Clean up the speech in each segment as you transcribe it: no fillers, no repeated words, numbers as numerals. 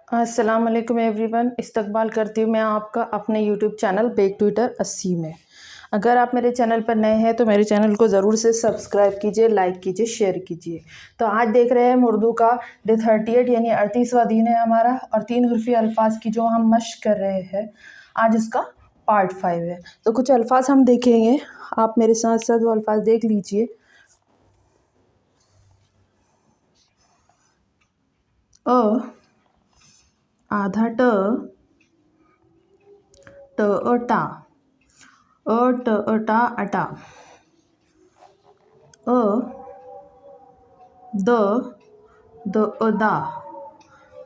अस्सलाम वालेकुम एवरीवन। इस्तकबाल करती हूँ मैं आपका अपने यूट्यूब चैनल बेक ट्विटर 80 में। अगर आप मेरे चैनल पर नए हैं तो मेरे चैनल को ज़रूर से सब्सक्राइब कीजिए, लाइक कीजिए, शेयर कीजिए। तो आज देख रहे हैं हम उर्दू का डे 38 यानी 38वां दिन है हमारा, और 3 हुर्फ़ी अल्फाज की जो हम मश्क कर रहे हैं। आज उसका पार्ट 5 है। तो कुछ अल्फाज हम देखेंगे, आप मेरे साथ साथ वो अल्फाज देख लीजिए। अ आधा ट टा टा अटा। अ द दा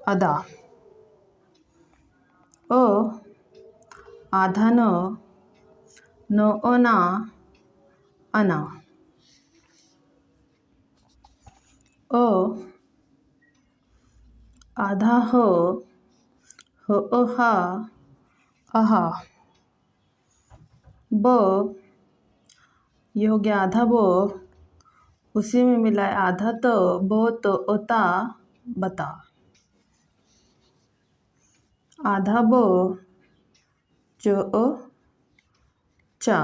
अदा। अ आधा न ना अना। अ आधा ह हा अहा। ब ये हो गया आधा बो, उसी में मिला है आधा तो बो तो ओता बता। आधा बो चो चा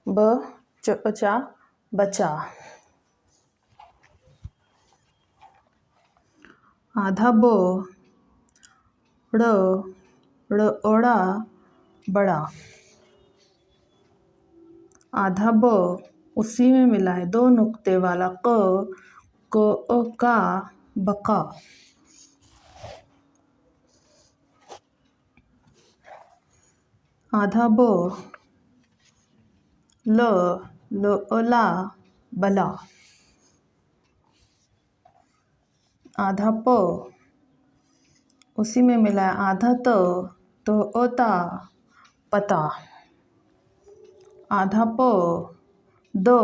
ब चो चा बचा। आधा बो ड़ ओड़ा बड़ा। आधा ब उसी में मिला है 2 नुक्ते वाला को का बका। आधा बो ओला बला। आधा प उसी में मिला है आधा तो ओता पता। आधा प दो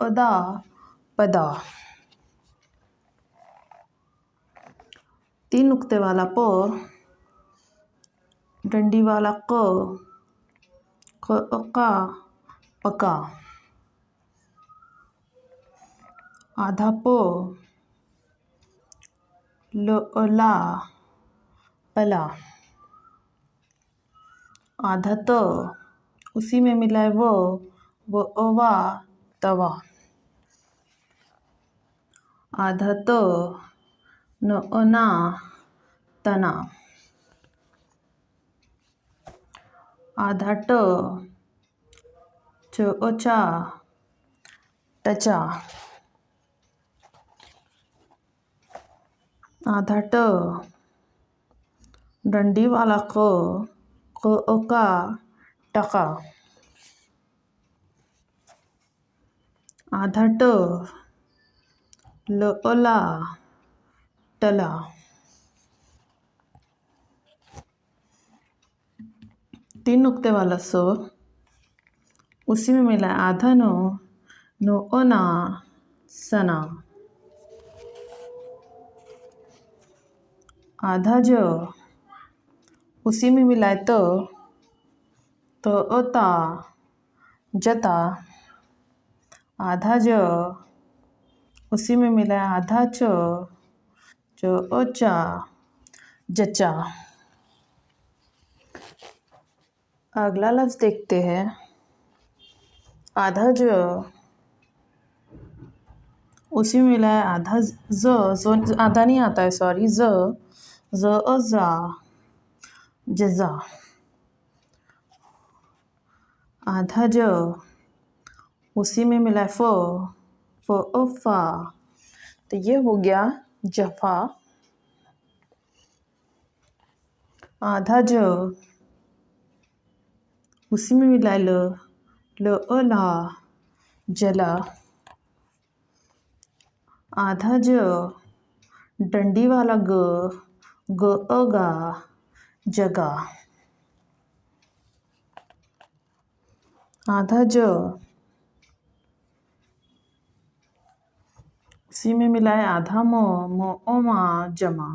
ओदा पदा। 3 नुक्ते वाला प, डंडी वाला का पका। आधा प ला पला। आधा तो उसी में मिला है वो ओवा तवा। आधा तो ना तना। आधा ओचा टचा। आधा डंडी वाला को का टका। आधा ओला टला। 3 नुक्ते वाला उसी में मिला है आधा नो ओना सना। आधा उसी में मिला है तो ओता जता। आधा उसी में मिला है आधा ओचा जचा। अगला लफ्ज़ देखते हैं। आधा उसी में मिला है आधा आधा नहीं आता है, सॉरी, ज़ा जज़ा। आधा उसी में मिला है फा। तो ये हो गया जफा। आधा उसी में मिला है ओला जला। आधा डंडी वाला गा जगा। आधा उसी में मिला है आधा ओमा जमा।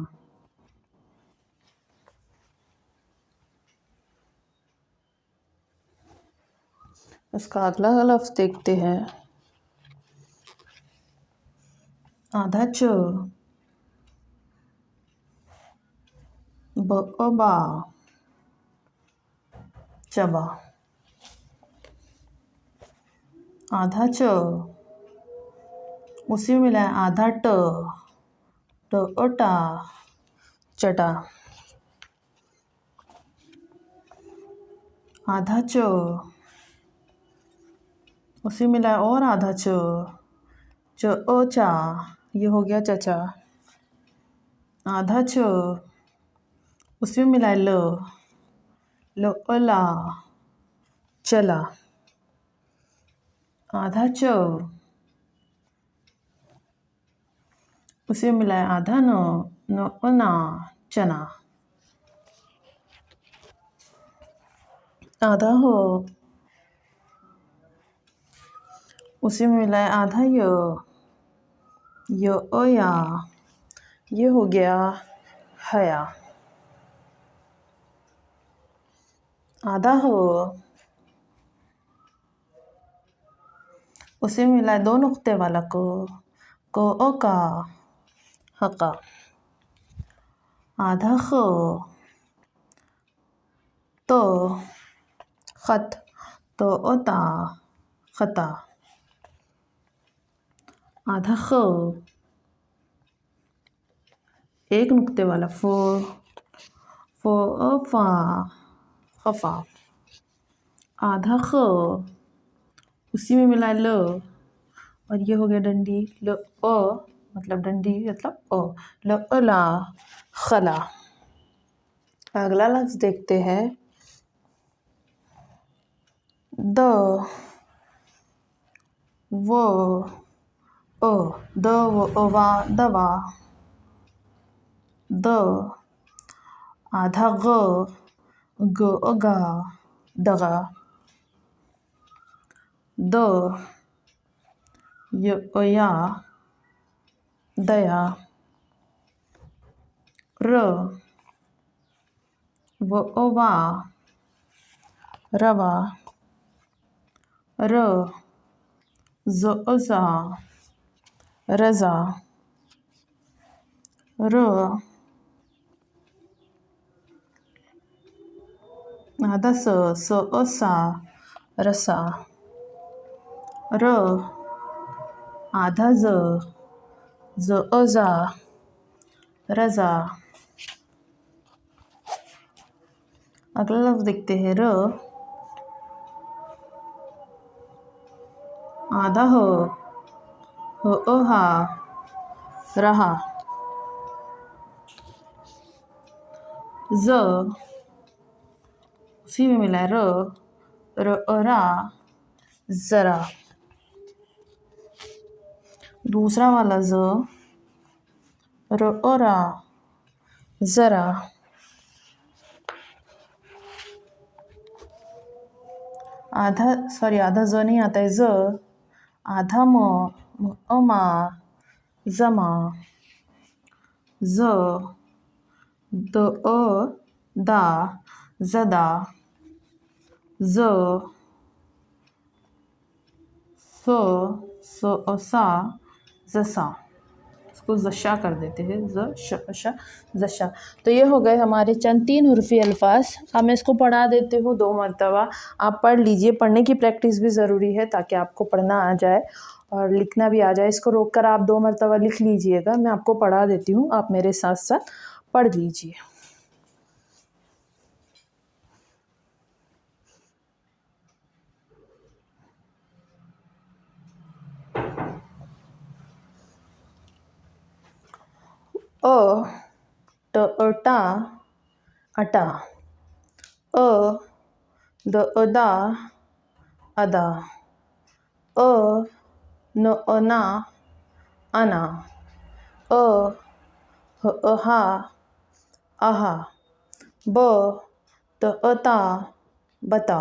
इसका अगला लफ्ज़ देखते हैं। आधा बा चबा। आधा च उसी में मिला है आधा ट टा चटा। आधा च उसी में मिला है और आधा च चा, ये हो गया चचा। आधा च उसमें मिला है ल ला चला। आधा च उसे मिला है आधा ना चना। आधा हो उसी में मिला है आधा या, ये हो गया हया। आधा हो उसी में मिला है दो नुक्ते वाला को ओ का हका। आधा ख तो खत तो ओता खता। आधा ख एक नुक्ते वाला फो फा खफा। आधा ख उसी में मिला ल और ये हो गया डंडी ल मतलब डंडी मतलब ल ला खला। अगला लफ्ज देखते हैं द वो द वो वा दवा। द आधा गा दगा। द या दया। र वो वा रवा। र ज़ा रज़ा। र आधा सा रसा। र आधा ज़ा रज़ा। अगला लफ्ज़ देखते हैं र आधा हो हा रहा। ज उसी में मिला है रा ज़रा। दूसरा वाला रा ज़रा। आधा ज नहीं आता है आधा मा जमा। ज दा ज़दा। ज सा जसा। इसको जशा कर देते हैं जशा। तो ये हो गए हमारे चंद 3 हुर्फ़ी अल्फाज। अब मैं इसको पढ़ा देती हूँ 2 मरतबा। आप पढ़ लीजिए, पढ़ने की प्रैक्टिस भी ज़रूरी है ताकि आपको पढ़ना आ जाए और लिखना भी आ जाए। इसको रोक कर आप 2 मरतबा लिख लीजिएगा। मैं आपको पढ़ा देती हूँ, आप मेरे साथ साथ पढ़ लीजिए। टा अटा। दा अदा। ना आना। हा आहा। ता बता।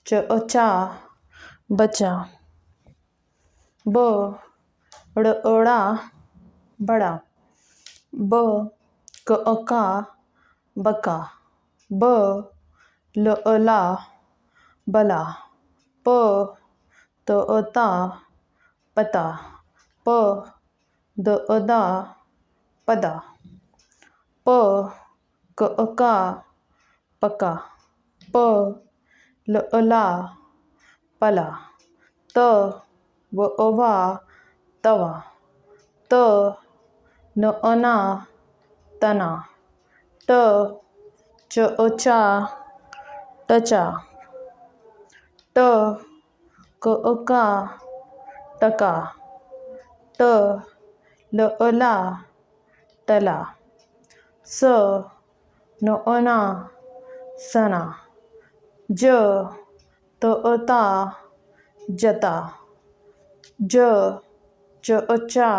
चा बचा। ड़ा बड़ा। का बका। ला बला। ता पता। दा पदा। का पका, प ला पला, त वा तवा, त ना तना, ट चा टचा, ट का टका, ट ला टला, स ना सना, ज ता जता, ज चा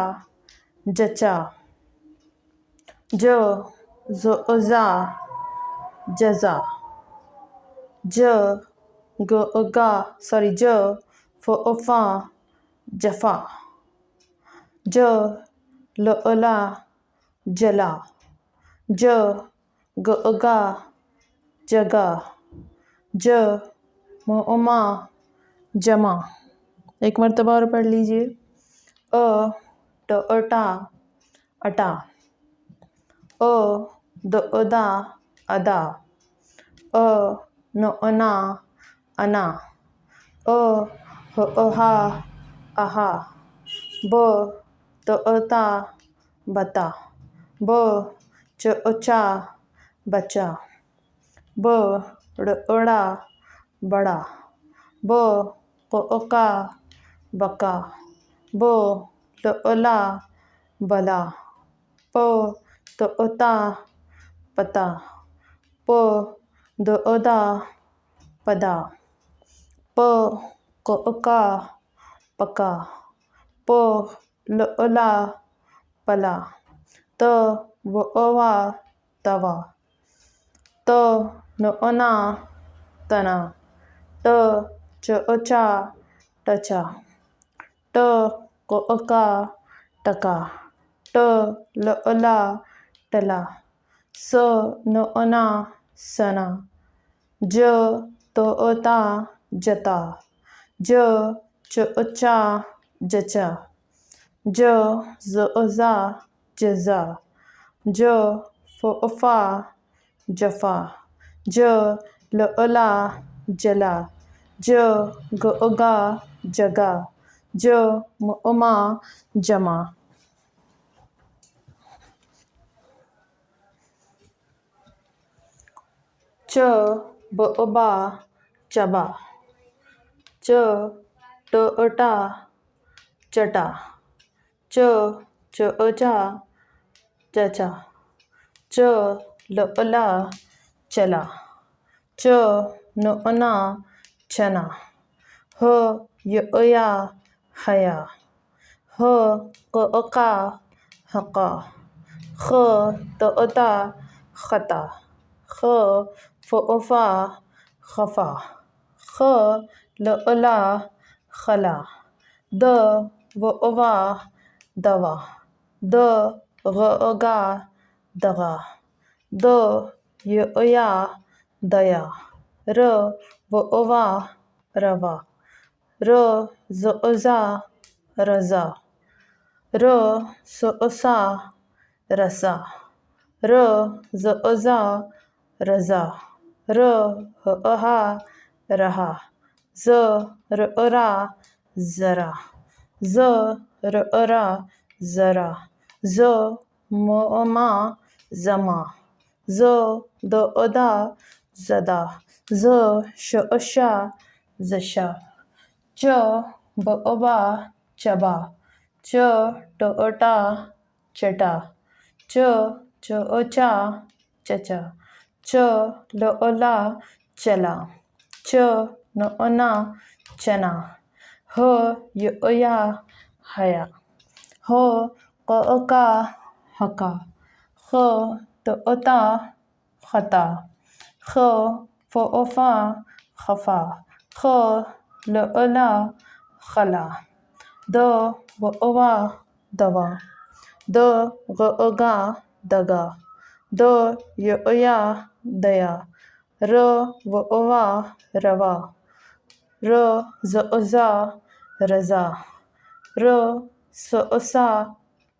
जचा, ज जा जजा, ज फा जफा, ज ला जला, ज जगा, ज मा जमा। एक मरतबा और पढ़ लीजिए। टा अटा, दा अदा, ना अना, हा आहा, ता बता, चा बचा, बड़ा बड़ा, का बका, ला बला, ता पता, दा पदा, का पका, ला पला, त वा तवा, त ना तना, ट चा टचा, ट का टका, ट ला टला, स ना सना, ज ता जता, ज चा जचा, ज जा जजा, ज फा जफा, ज ला जला, ज जगा, ज मा जमा। च बा चबा, च टा चटा, च चा चचा, च ला चला, च ना चना, ह या हया, ह का हका, ख ता खता, ख फा खफा, ख ला खला, द वा दवा, द दगा, द या दया, र वा रवा, र जा रजा, र सा रसा, र जा रजा, र हा रहा, ज रा जरा, ज रा जरा, ज मा जमा, ज दा जदा, ज शा जशा, च बा चबा, च टा चटा, च चा चचा, च ला चला, च ना चना, ह या हया, ह का हका, ख ता खता, ख फा खफा, ख ला खला, द वा दवा, द दगा, द या दया, र वा रवा, र जा रजा, र सा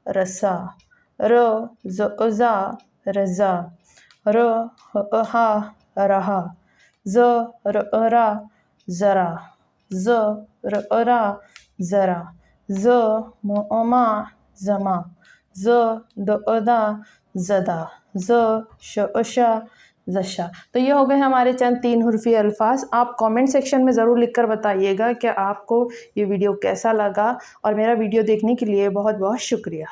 रसा, र जा रज़ा, र हा रहा, ज़ रा ज़रा, ज़ रा ज़रा, ज़ मा ज़मा, ज़ दा ज़दा, ज़ शा ज़शा। तो ये हो गए हमारे चंद 3 हुर्फ़ी अल्फ़ाज़। आप कमेंट सेक्शन में ज़रूर लिखकर बताइएगा कि आपको ये वीडियो कैसा लगा, और मेरा वीडियो देखने के लिए बहुत बहुत शुक्रिया।